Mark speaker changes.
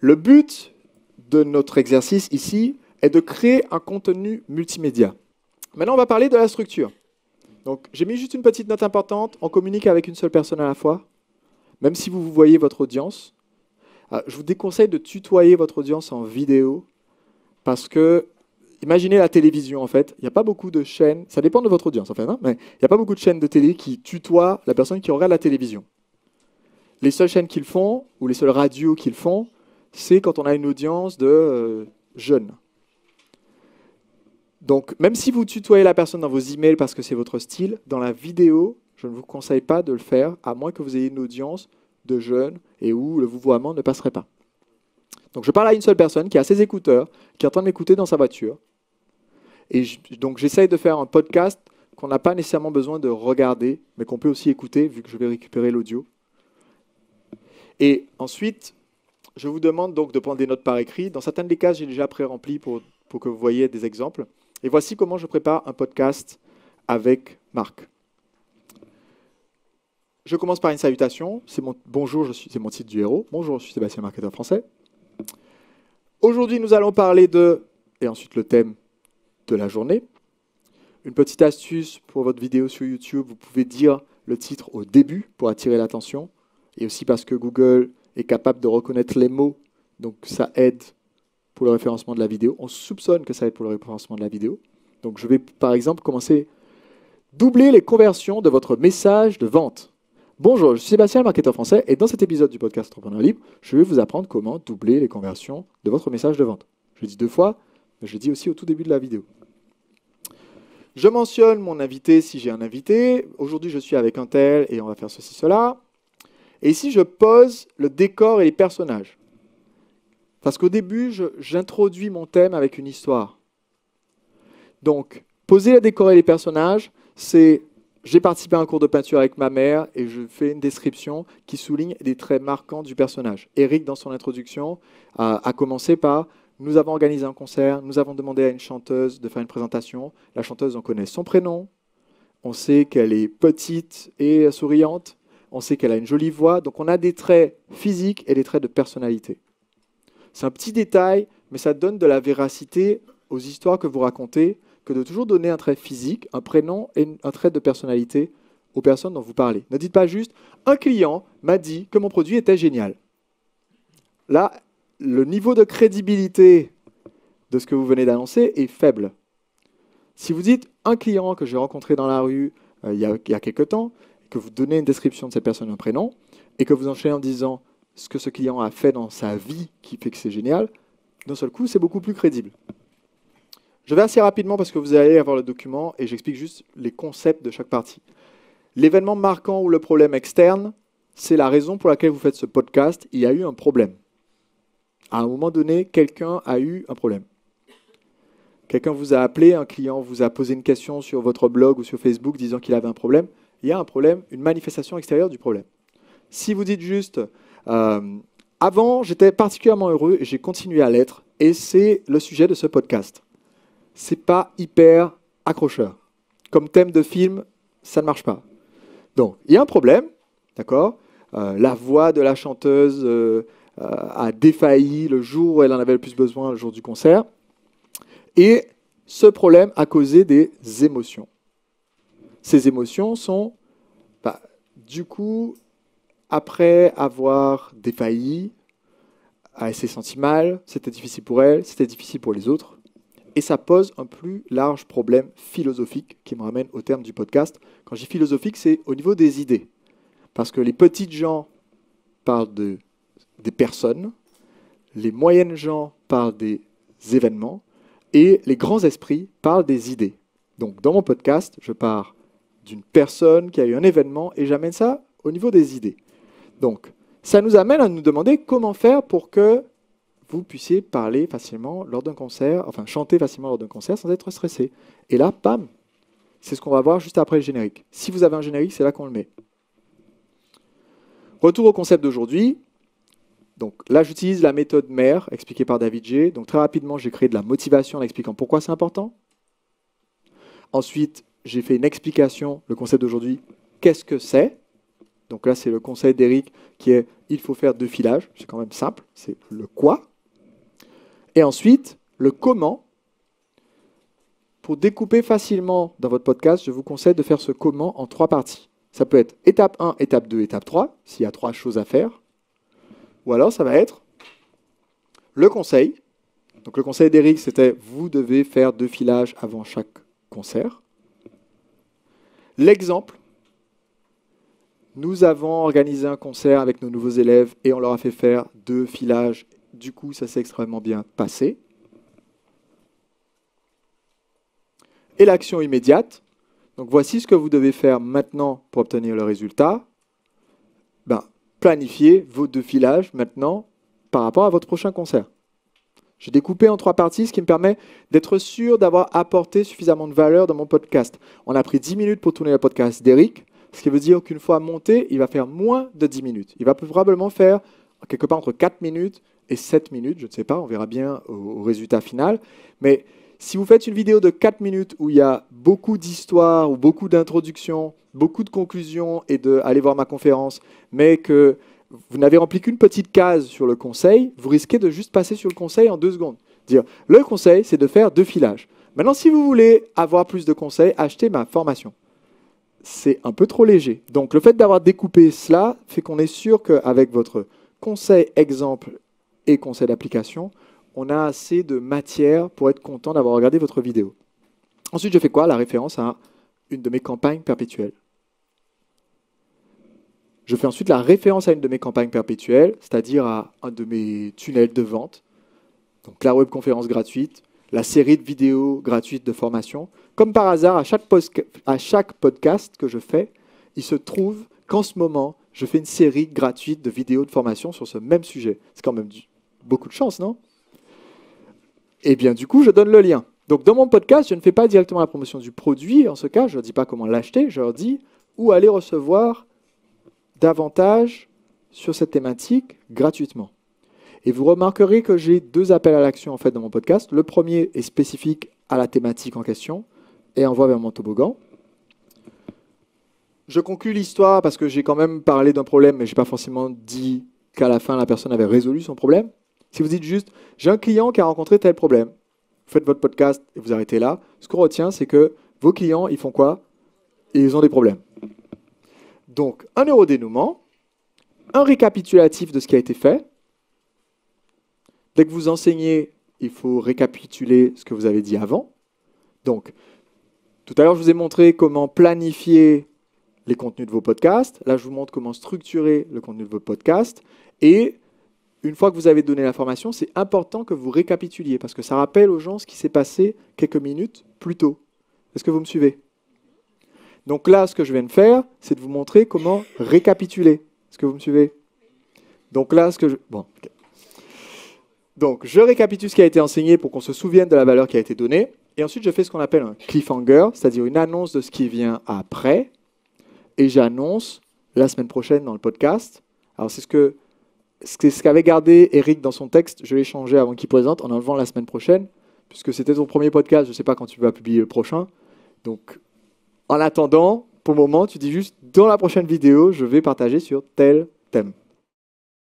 Speaker 1: Le but de notre exercice ici est de créer un contenu multimédia. Maintenant, on va parler de la structure. Donc, j'ai mis juste une petite note importante. On communique avec une seule personne à la fois, même si vous voyez votre audience. Je vous déconseille de tutoyer votre audience en vidéo parce que, imaginez la télévision en fait. Il n'y a pas beaucoup de chaînes, ça dépend de votre audience en fait, hein, mais il n'y a pas beaucoup de chaînes de télé qui tutoient la personne qui regarde la télévision. Les seules chaînes qu'ils font, ou les seules radios qu'ils font, c'est quand on a une audience de jeunes. Donc, même si vous tutoyez la personne dans vos emails parce que c'est votre style, dans la vidéo, je ne vous conseille pas de le faire, à moins que vous ayez une audience de jeunes et où le vouvoiement ne passerait pas. Donc, je parle à une seule personne qui a ses écouteurs, qui est en train de m'écouter dans sa voiture. Et donc, j'essaye de faire un podcast qu'on n'a pas nécessairement besoin de regarder, mais qu'on peut aussi écouter, vu que je vais récupérer l'audio. Et ensuite, je vous demande donc de prendre des notes par écrit. Dans certaines des cases, j'ai déjà pré-rempli pour que vous voyez des exemples. Et voici comment je prépare un podcast avec Marc. Je commence par une salutation. C'est mon bonjour, c'est mon titre du héros. Bonjour, je suis Sébastien, marketeur français. Aujourd'hui, nous allons parler de, et ensuite le thème de la journée. Une petite astuce pour votre vidéo sur YouTube, vous pouvez dire le titre au début pour attirer l'attention. Et aussi parce que Google est capable de reconnaître les mots, donc ça aide pour le référencement de la vidéo. On soupçonne que ça aide pour le référencement de la vidéo. Donc je vais par exemple commencer. Doubler les conversions de votre message de vente. Bonjour, je suis Sébastien, marketeur français, et dans cet épisode du podcast Entrepreneur Libre, je vais vous apprendre comment doubler les conversions de votre message de vente. Je le dis 2 fois, mais je le dis aussi au tout début de la vidéo. Je mentionne mon invité si j'ai un invité. Aujourd'hui, je suis avec un tel et on va faire ceci, cela. Et ici, je pose le décor et les personnages. Parce qu'au début, j'introduis mon thème avec une histoire. Donc, poser le décor et les personnages, c'est j'ai participé à un cours de peinture avec ma mère et je fais une description qui souligne des traits marquants du personnage. Eric, dans son introduction, a commencé par nous avons organisé un concert, nous avons demandé à une chanteuse de faire une présentation. La chanteuse, on connaît son prénom, on sait qu'elle est petite et souriante, on sait qu'elle a une jolie voix, donc on a des traits physiques et des traits de personnalité. C'est un petit détail, mais ça donne de la véracité aux histoires que vous racontez, que de toujours donner un trait physique, un prénom et un trait de personnalité aux personnes dont vous parlez. Ne dites pas juste « un client m'a dit que mon produit était génial ». Là, le niveau de crédibilité de ce que vous venez d'annoncer est faible. Si vous dites « un client que j'ai rencontré dans la rue il y a quelque temps », que vous donnez une description de cette personne, un prénom, et que vous enchaînez en disant ce que ce client a fait dans sa vie qui fait que c'est génial, d'un seul coup, c'est beaucoup plus crédible. Je vais assez rapidement parce que vous allez avoir le document et j'explique juste les concepts de chaque partie. L'événement marquant ou le problème externe, c'est la raison pour laquelle vous faites ce podcast. Il y a eu un problème. À un moment donné, quelqu'un a eu un problème. Quelqu'un vous a appelé, un client vous a posé une question sur votre blog ou sur Facebook disant qu'il avait un problème. Il y a un problème, une manifestation extérieure du problème. Si vous dites juste avant, j'étais particulièrement heureux et j'ai continué à l'être et c'est le sujet de ce podcast. C'est pas hyper accrocheur. Comme thème de film, ça ne marche pas. Donc, il y a un problème, d'accord ? La voix de la chanteuse a défailli le jour où elle en avait le plus besoin, le jour du concert. Et ce problème a causé des émotions. Ces émotions sont, du coup, après avoir défailli, elle s'est sentie mal, c'était difficile pour elle, c'était difficile pour les autres. Et ça pose un plus large problème philosophique qui me ramène au terme du podcast. Quand je dis philosophique, c'est au niveau des idées. Parce que les petites gens parlent des personnes, les moyennes gens parlent des événements, et les grands esprits parlent des idées. Donc dans mon podcast, je pars d'une personne qui a eu un événement et j'amène ça au niveau des idées. Donc ça nous amène à nous demander comment faire pour que vous puissiez parler facilement lors d'un concert, enfin chanter facilement lors d'un concert sans être stressé. Et là, bam, c'est ce qu'on va voir juste après le générique. Si vous avez un générique, c'est là qu'on le met. Retour au concept d'aujourd'hui. Donc là, j'utilise la méthode MAIR, expliquée par David G. Donc très rapidement, j'ai créé de la motivation en expliquant pourquoi c'est important. Ensuite, j'ai fait une explication, le concept d'aujourd'hui, qu'est-ce que c'est ? Donc là, c'est le conseil d'Eric qui est il faut faire 2 filages. C'est quand même simple, c'est le quoi. Et ensuite, le comment. Pour découper facilement dans votre podcast, je vous conseille de faire ce comment en 3 parties. Ça peut être étape 1, étape 2, étape 3, s'il y a 3 choses à faire. Ou alors, ça va être le conseil. Donc, le conseil d'Eric, c'était vous devez faire 2 filages avant chaque concert. L'exemple. Nous avons organisé un concert avec nos nouveaux élèves et on leur a fait faire 2 filages. Du coup, ça s'est extrêmement bien passé. Et l'action immédiate. Donc voici ce que vous devez faire maintenant pour obtenir le résultat. Planifiez vos 2 filages maintenant par rapport à votre prochain concert. J'ai découpé en 3 parties, ce qui me permet d'être sûr d'avoir apporté suffisamment de valeur dans mon podcast. On a pris 10 minutes pour tourner le podcast d'Eric, ce qui veut dire qu'une fois monté, il va faire moins de 10 minutes. Il va probablement faire quelque part entre 4 minutes et 7 minutes, je ne sais pas, on verra bien au résultat final. Mais si vous faites une vidéo de 4 minutes où il y a beaucoup d'histoires ou beaucoup d'introductions, beaucoup de conclusions et de « allez voir ma conférence », mais que vous n'avez rempli qu'une petite case sur le conseil, vous risquez de juste passer sur le conseil en 2 secondes. Dire « le conseil, c'est de faire 2 filages ». Maintenant, si vous voulez avoir plus de conseils, achetez ma formation. C'est un peu trop léger. Donc, le fait d'avoir découpé cela fait qu'on est sûr qu'avec votre conseil, exemple et conseil d'application, on a assez de matière pour être content d'avoir regardé votre vidéo. Ensuite, je fais quoi? La référence à une de mes campagnes perpétuelles. Je fais ensuite la référence à une de mes campagnes perpétuelles, c'est-à-dire à un de mes tunnels de vente. Donc la webconférence gratuite, la série de vidéos gratuites de formation. Comme par hasard, à chaque podcast que je fais, il se trouve qu'en ce moment, je fais une série gratuite de vidéos de formation sur ce même sujet. C'est quand même beaucoup de chance, non? Et bien, du coup, je donne le lien. Donc, dans mon podcast, je ne fais pas directement la promotion du produit. En ce cas, je ne leur dis pas comment l'acheter. Je leur dis où aller recevoir davantage sur cette thématique gratuitement. Et vous remarquerez que j'ai 2 appels à l'action en fait dans mon podcast. Le premier est spécifique à la thématique en question et envoie vers mon toboggan. Je conclus l'histoire parce que j'ai quand même parlé d'un problème, mais je n'ai pas forcément dit qu'à la fin, la personne avait résolu son problème. Si vous dites juste, j'ai un client qui a rencontré tel problème, vous faites votre podcast et vous arrêtez là, ce qu'on retient, c'est que vos clients, ils font quoi? Ils ont des problèmes. Donc, un neurodénouement, un récapitulatif de ce qui a été fait. Dès que vous enseignez, il faut récapituler ce que vous avez dit avant. Donc, tout à l'heure, je vous ai montré comment planifier les contenus de vos podcasts. Là, je vous montre comment structurer le contenu de votre podcast. Et une fois que vous avez donné l'information, c'est important que vous récapituliez parce que ça rappelle aux gens ce qui s'est passé quelques minutes plus tôt. Est-ce que vous me suivez? Donc là, ce que je viens de faire, c'est de vous montrer comment récapituler. Est-ce que vous me suivez? Donc là, Donc, je récapitule ce qui a été enseigné pour qu'on se souvienne de la valeur qui a été donnée. Et ensuite, je fais ce qu'on appelle un cliffhanger, c'est-à-dire une annonce de ce qui vient après. Et j'annonce la semaine prochaine dans le podcast. Alors, c'est ce qu'avait gardé Eric dans son texte. Je l'ai changé avant qu'il présente en enlevant la semaine prochaine, puisque c'était ton premier podcast. Je ne sais pas quand tu vas publier le prochain. Donc, en attendant, pour le moment, tu dis juste, dans la prochaine vidéo, je vais partager sur tel thème.